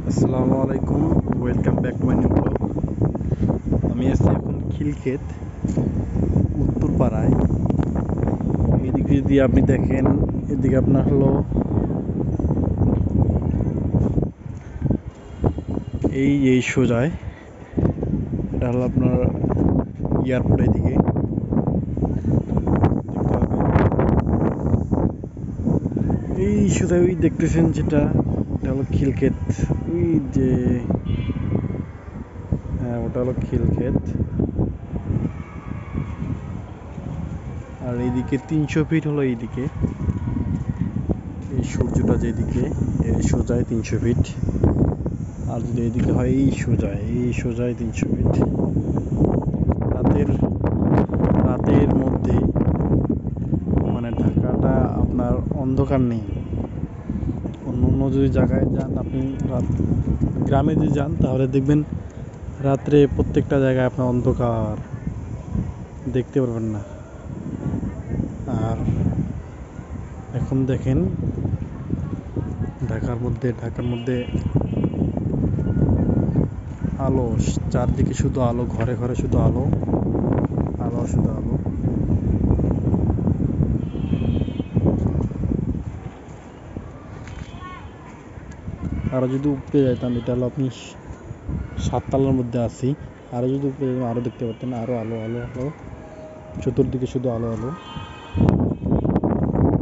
আসসালামু আলাইকুম, welcome back to my new blog. আমি আছি এখন খিলক্ষেত উত্তরপাড়ায়। এদিকে যদি আপনি দেখেন, এদিকে আপনার হলো এই সোজায়, এটা হলো আপনার এয়ারপোর্ট। এদিকে এই সোজায় ওই দেখতেছেন যেটা, এটা হলো খিলক্ষেত। ওই যে হ্যাঁ, ওটা হলো খিলক্ষেত। আর এইদিকে 300 ফিট হলো এইদিকে, এই সূর্যটা যেদিকে এই সোজায় 300 ফিট। আর যদি এইদিকে হয় এই সোজায় 300 ফিট। রাতের রাতের মধ্যে মানে ঢাকাটা আপনার অন্ধকার নেই। অন্য অন্য যদি জায়গায় যান আপনি, গ্রামে যদি যান তাহলে দেখবেন রাত্রে প্রত্যেকটা জায়গায় আপনার অন্ধকার, দেখতে পারবেন না। আর এখন দেখেন ঢাকার মধ্যে আলো, চারদিকে শুধু আলো, ঘরে ঘরে শুধু আলো, শুধু আলো। আরো যদি উপরে যাইতাম, এটা হলো আপনি 7 তলার মধ্যে আছি। আরো যদি উপরে যেতাম আরো দেখতে পারতেন, আরো আলো আলো আলো, চতুর্দিকে শুধু আলো আলো।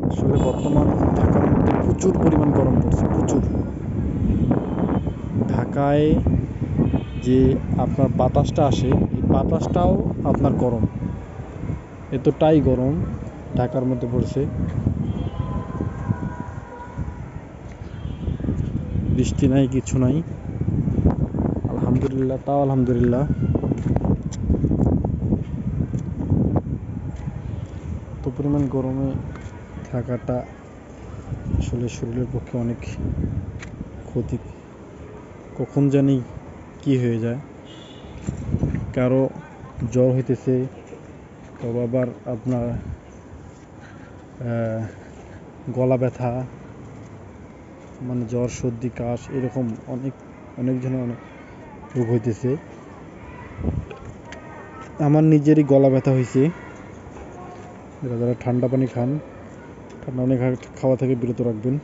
আসলে বর্তমান ঢাকার মধ্যে প্রচুর পরিমাণ গরম পড়ছে, প্রচুর। ঢাকায় যে আপনার বাতাসটা আসে, এই বাতাসটাও আপনার গরম, এতটাই গরম ঢাকার মধ্যে পড়ছে। বৃষ্টি নাই, কিছু নাই, আলহামদুলিল্লাহ, তাও আলহামদুলিল্লাহ। এত পরিমাণ গরমে থাকাটা আসলে শরীরের পক্ষে অনেক ক্ষতি। কখন জানি কি হয়ে যায়, কারো জ্বর হইতেছে, কারো আবার আপনার গলা ব্যথা, মানে জ্বর সর্দি কাশ, এরকম অনেক অনেক জনের অনেক রোগ হইতেছে। আমার নিজেরই গলা ব্যথা হয়েছে। যারা ঠান্ডা পানি খান, ঠান্ডা পানি খাওয়া থেকে বিরত রাখবেন।